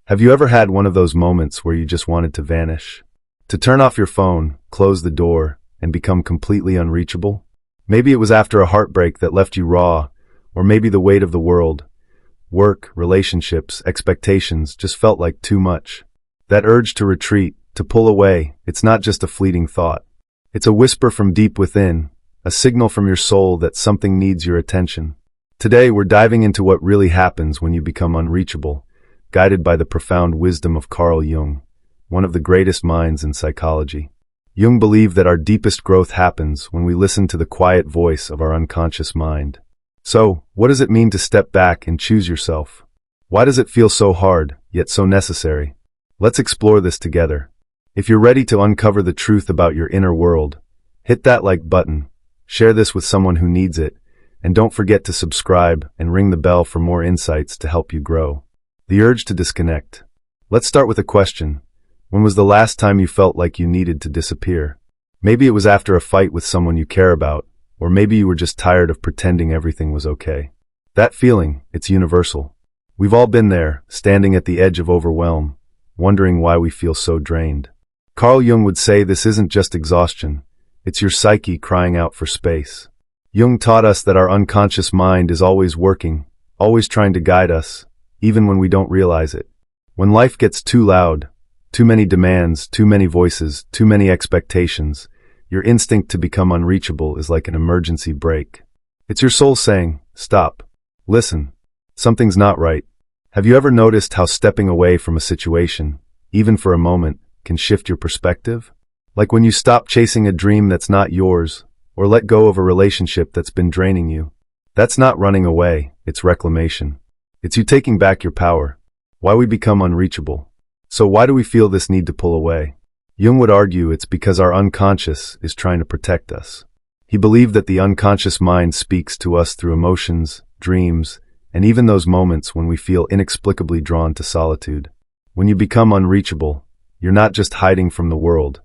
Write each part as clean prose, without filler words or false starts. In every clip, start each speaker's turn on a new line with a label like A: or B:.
A: Have you ever had one of those moments where you just wanted to vanish? To turn off your phone, close the door, and become completely unreachable? Maybe it was after a heartbreak that left you raw, or maybe the weight of the world, work, relationships, expectations just felt like too much. That urge to retreat, to pull away, it's not just a fleeting thought. It's a whisper from deep within, a signal from your soul that something needs your attention. Today we're diving into what really happens when you become unreachable, guided by the profound wisdom of Carl Jung, one of the greatest minds in psychology. Jung believed that our deepest growth happens when we listen to the quiet voice of our unconscious mind. So, what does it mean to step back and choose yourself? Why does it feel so hard, yet so necessary? Let's explore this together. If you're ready to uncover the truth about your inner world, hit that like button, share this with someone who needs it, and don't forget to subscribe and ring the bell for more insights to help you grow. The urge to disconnect. Let's start with a question. When was the last time you felt like you needed to disappear? Maybe it was after a fight with someone you care about, or maybe you were just tired of pretending everything was okay. That feeling, it's universal. We've all been there, standing at the edge of overwhelm, wondering why we feel so drained. Carl Jung would say this isn't just exhaustion, it's your psyche crying out for space. Jung taught us that our unconscious mind is always working, always trying to guide us, even when we don't realize it. When life gets too loud, too many demands, too many voices, too many expectations, your instinct to become unreachable is like an emergency brake. It's your soul saying, stop, listen, something's not right. Have you ever noticed how stepping away from a situation, even for a moment, can shift your perspective? Like when you stop chasing a dream that's not yours, or let go of a relationship that's been draining you. That's not running away, it's reclamation. It's you taking back your power. Why we become unreachable. So why do we feel this need to pull away? Jung would argue it's because our unconscious is trying to protect us. He believed that the unconscious mind speaks to us through emotions, dreams, and even those moments when we feel inexplicably drawn to solitude. When you become unreachable, you're not just hiding from the world,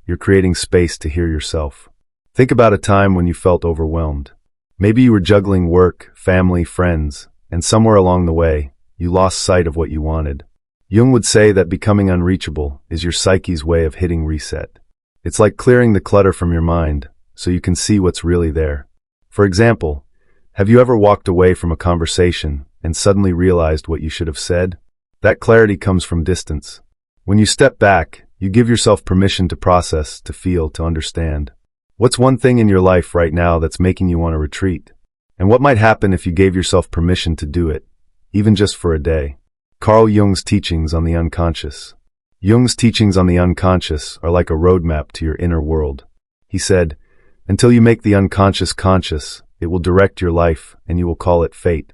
A: you're creating space to hear yourself. Think about a time when you felt overwhelmed. Maybe you were juggling work, family, friends, and somewhere along the way, you lost sight of what you wanted. Jung would say that becoming unreachable is your psyche's way of hitting reset. It's like clearing the clutter from your mind, so you can see what's really there. For example, have you ever walked away from a conversation and suddenly realized what you should have said? That clarity comes from distance. When you step back, you give yourself permission to process, to feel, to understand. What's one thing in your life right now that's making you want to retreat? And what might happen if you gave yourself permission to do it, even just for a day? Carl Jung's teachings on the unconscious. Jung's teachings on the unconscious are like a roadmap to your inner world. He said, until you make the unconscious conscious, it will direct your life and you will call it fate.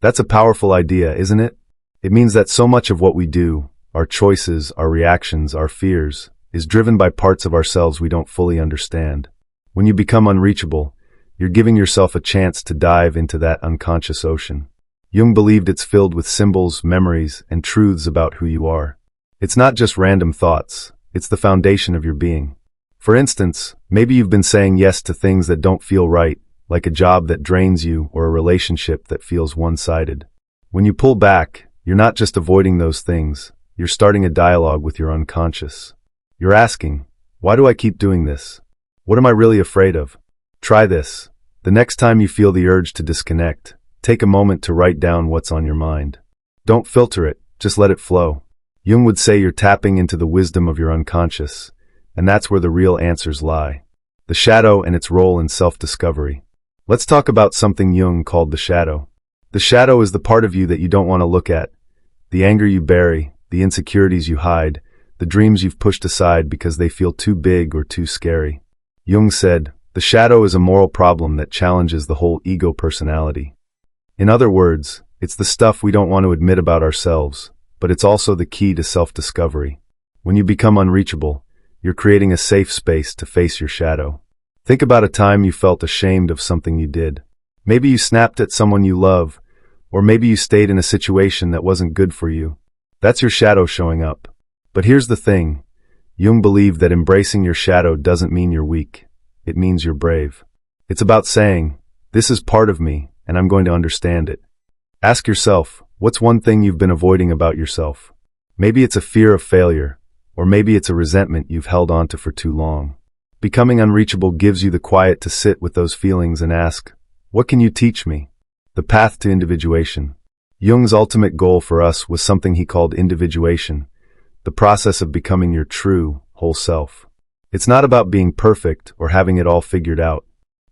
A: That's a powerful idea, isn't it? It means that so much of what we do, our choices, our reactions, our fears, is driven by parts of ourselves we don't fully understand. When you become unreachable, you're giving yourself a chance to dive into that unconscious ocean. Jung believed it's filled with symbols, memories, and truths about who you are. It's not just random thoughts, it's the foundation of your being. For instance, maybe you've been saying yes to things that don't feel right, like a job that drains you or a relationship that feels one-sided. When you pull back, you're not just avoiding those things, you're starting a dialogue with your unconscious. You're asking, why do I keep doing this? What am I really afraid of? Try this. The next time you feel the urge to disconnect, take a moment to write down what's on your mind. Don't filter it, just let it flow. Jung would say you're tapping into the wisdom of your unconscious, and that's where the real answers lie. The shadow and its role in self-discovery. Let's talk about something Jung called the shadow. The shadow is the part of you that you don't want to look at. The anger you bury, the insecurities you hide, the dreams you've pushed aside because they feel too big or too scary. Jung said, the shadow is a moral problem that challenges the whole ego personality. In other words, it's the stuff we don't want to admit about ourselves, but it's also the key to self-discovery. When you become unreachable, you're creating a safe space to face your shadow. Think about a time you felt ashamed of something you did. Maybe you snapped at someone you love, or maybe you stayed in a situation that wasn't good for you. That's your shadow showing up. But here's the thing. Jung believed that embracing your shadow doesn't mean you're weak. It means you're brave. It's about saying, this is part of me, and I'm going to understand it. Ask yourself, what's one thing you've been avoiding about yourself? Maybe it's a fear of failure, or maybe it's a resentment you've held onto for too long. Becoming unreachable gives you the quiet to sit with those feelings and ask, what can you teach me? The path to individuation. Jung's ultimate goal for us was something he called individuation, the process of becoming your true, whole self. It's not about being perfect or having it all figured out.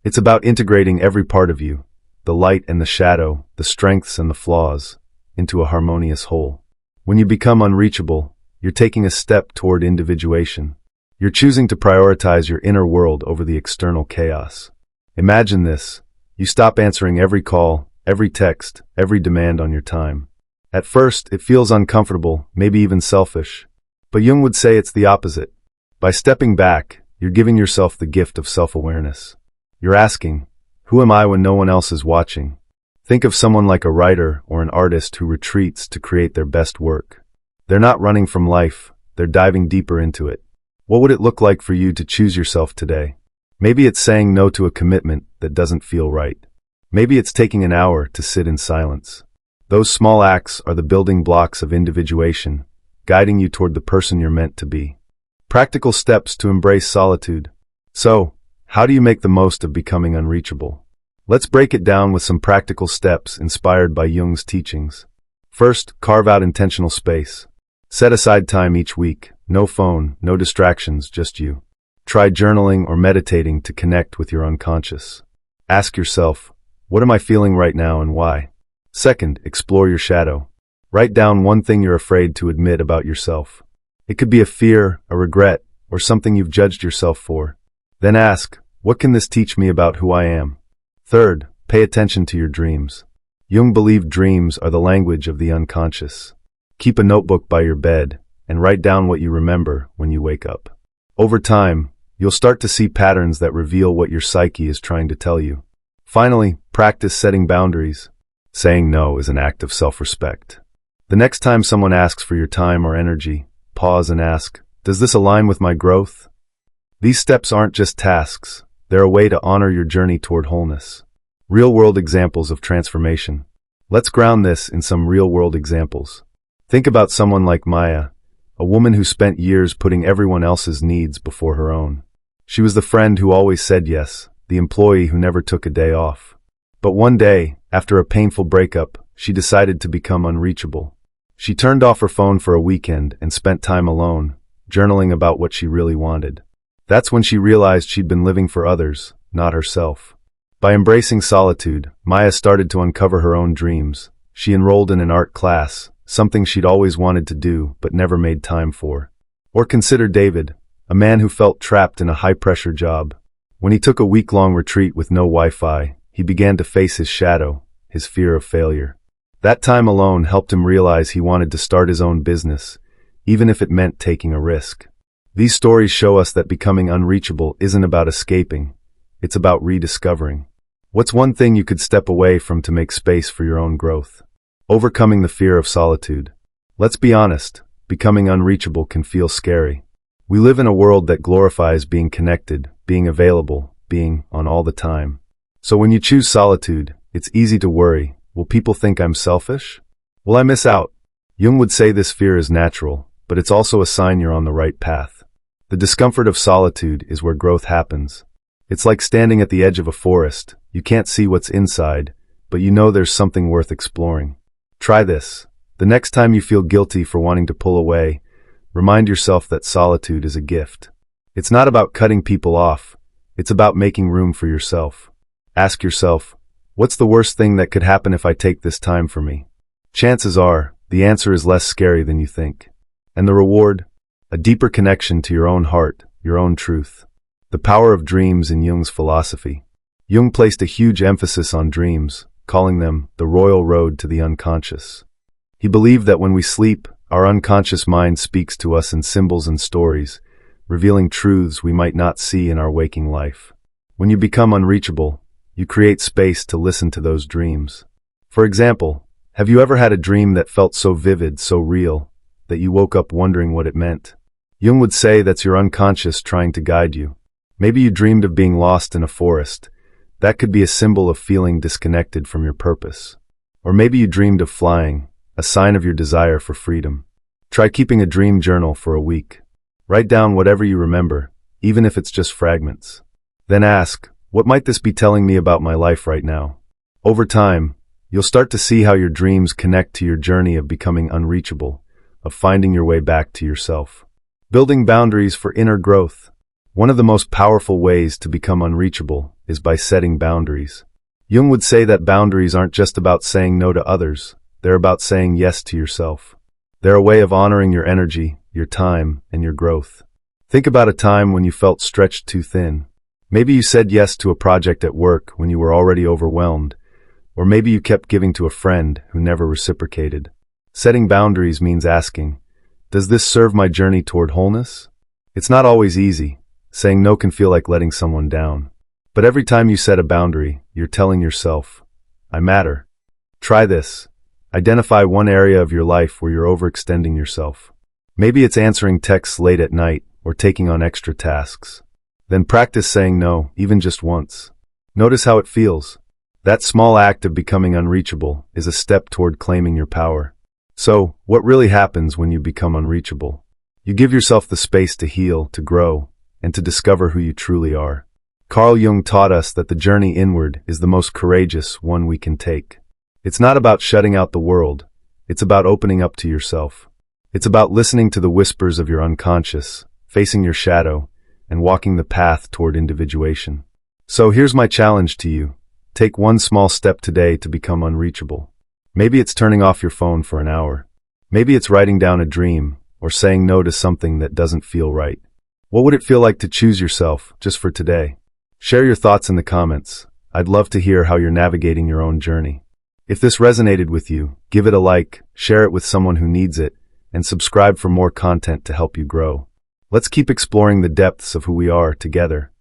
A: It's about integrating every part of you, the light and the shadow, the strengths and the flaws, into a harmonious whole. When you become unreachable, you're taking a step toward individuation. You're choosing to prioritize your inner world over the external chaos. Imagine this. You stop answering every call, every text, every demand on your time. At first, it feels uncomfortable, maybe even selfish. But Jung would say it's the opposite. By stepping back, you're giving yourself the gift of self-awareness. You're asking, who am I when no one else is watching? Think of someone like a writer or an artist who retreats to create their best work. They're not running from life, they're diving deeper into it. What would it look like for you to choose yourself today? Maybe it's saying no to a commitment that doesn't feel right. Maybe it's taking an hour to sit in silence. Those small acts are the building blocks of individuation, guiding you toward the person you're meant to be. Practical steps to embrace solitude. So, how do you make the most of becoming unreachable? Let's break it down with some practical steps inspired by Jung's teachings. First, carve out intentional space. Set aside time each week. No phone, no distractions, just you. Try journaling or meditating to connect with your unconscious. Ask yourself, what am I feeling right now and why? Second, explore your shadow. Write down one thing you're afraid to admit about yourself. It could be a fear, a regret, or something you've judged yourself for. Then ask, what can this teach me about who I am? Third, pay attention to your dreams. Jung believed dreams are the language of the unconscious. Keep a notebook by your bed and write down what you remember when you wake up. Over time, you'll start to see patterns that reveal what your psyche is trying to tell you. Finally, practice setting boundaries. Saying no is an act of self-respect. The next time someone asks for your time or energy, pause and ask, does this align with my growth? These steps aren't just tasks, they're a way to honor your journey toward wholeness. Real-world examples of transformation. Let's ground this in some real-world examples. Think about someone like Maya, a woman who spent years putting everyone else's needs before her own. She was the friend who always said yes, the employee who never took a day off. But one day, after a painful breakup, she decided to become unreachable. She turned off her phone for a weekend and spent time alone, journaling about what she really wanted. That's when she realized she'd been living for others, not herself. By embracing solitude, Maya started to uncover her own dreams. She enrolled in an art class, something she'd always wanted to do but never made time for. Or consider David, a man who felt trapped in a high-pressure job. When he took a week-long retreat with no Wi-Fi, he began to face his shadow, his fear of failure. That time alone helped him realize he wanted to start his own business, even if it meant taking a risk. These stories show us that becoming unreachable isn't about escaping, it's about rediscovering. What's one thing you could step away from to make space for your own growth? Overcoming the fear of solitude. Let's be honest, becoming unreachable can feel scary. We live in a world that glorifies being connected, being available, being on all the time. So when you choose solitude, it's easy to worry. Will people think I'm selfish? Will I miss out? Jung would say this fear is natural, but it's also a sign you're on the right path. The discomfort of solitude is where growth happens. It's like standing at the edge of a forest. You can't see what's inside, but you know there's something worth exploring. Try this. The next time you feel guilty for wanting to pull away, remind yourself that solitude is a gift. It's not about cutting people off. It's about making room for yourself. Ask yourself, what's the worst thing that could happen if I take this time for me? Chances are, the answer is less scary than you think. And the reward? A deeper connection to your own heart, your own truth. The power of dreams in Jung's philosophy. Jung placed a huge emphasis on dreams, calling them the royal road to the unconscious. He believed that when we sleep, our unconscious mind speaks to us in symbols and stories, revealing truths we might not see in our waking life. When you become unreachable, you create space to listen to those dreams. For example, have you ever had a dream that felt so vivid, so real, that you woke up wondering what it meant? Jung would say that's your unconscious trying to guide you. Maybe you dreamed of being lost in a forest. That could be a symbol of feeling disconnected from your purpose. Or maybe you dreamed of flying, a sign of your desire for freedom. Try keeping a dream journal for a week. Write down whatever you remember, even if it's just fragments. Then ask, what might this be telling me about my life right now? Over time, you'll start to see how your dreams connect to your journey of becoming unreachable, of finding your way back to yourself. Building boundaries for inner growth. One of the most powerful ways to become unreachable is by setting boundaries. Jung would say that boundaries aren't just about saying no to others, they're about saying yes to yourself. They're a way of honoring your energy, your time, and your growth. Think about a time when you felt stretched too thin. Maybe you said yes to a project at work when you were already overwhelmed, or maybe you kept giving to a friend who never reciprocated. Setting boundaries means asking, does this serve my journey toward wholeness? It's not always easy. Saying no can feel like letting someone down. But every time you set a boundary, you're telling yourself, I matter. Try this. Identify one area of your life where you're overextending yourself. Maybe it's answering texts late at night or taking on extra tasks. Then practice saying no, even just once. Notice how it feels. That small act of becoming unreachable is a step toward claiming your power. So, what really happens when you become unreachable? You give yourself the space to heal, to grow, and to discover who you truly are. Carl Jung taught us that the journey inward is the most courageous one we can take. It's not about shutting out the world. It's about opening up to yourself. It's about listening to the whispers of your unconscious, facing your shadow, and walking the path toward individuation. So here's my challenge to you. Take one small step today to become unreachable. Maybe it's turning off your phone for an hour. Maybe it's writing down a dream, or saying no to something that doesn't feel right. What would it feel like to choose yourself, just for today? Share your thoughts in the comments. I'd love to hear how you're navigating your own journey. If this resonated with you, give it a like, share it with someone who needs it, and subscribe for more content to help you grow. Let's keep exploring the depths of who we are together.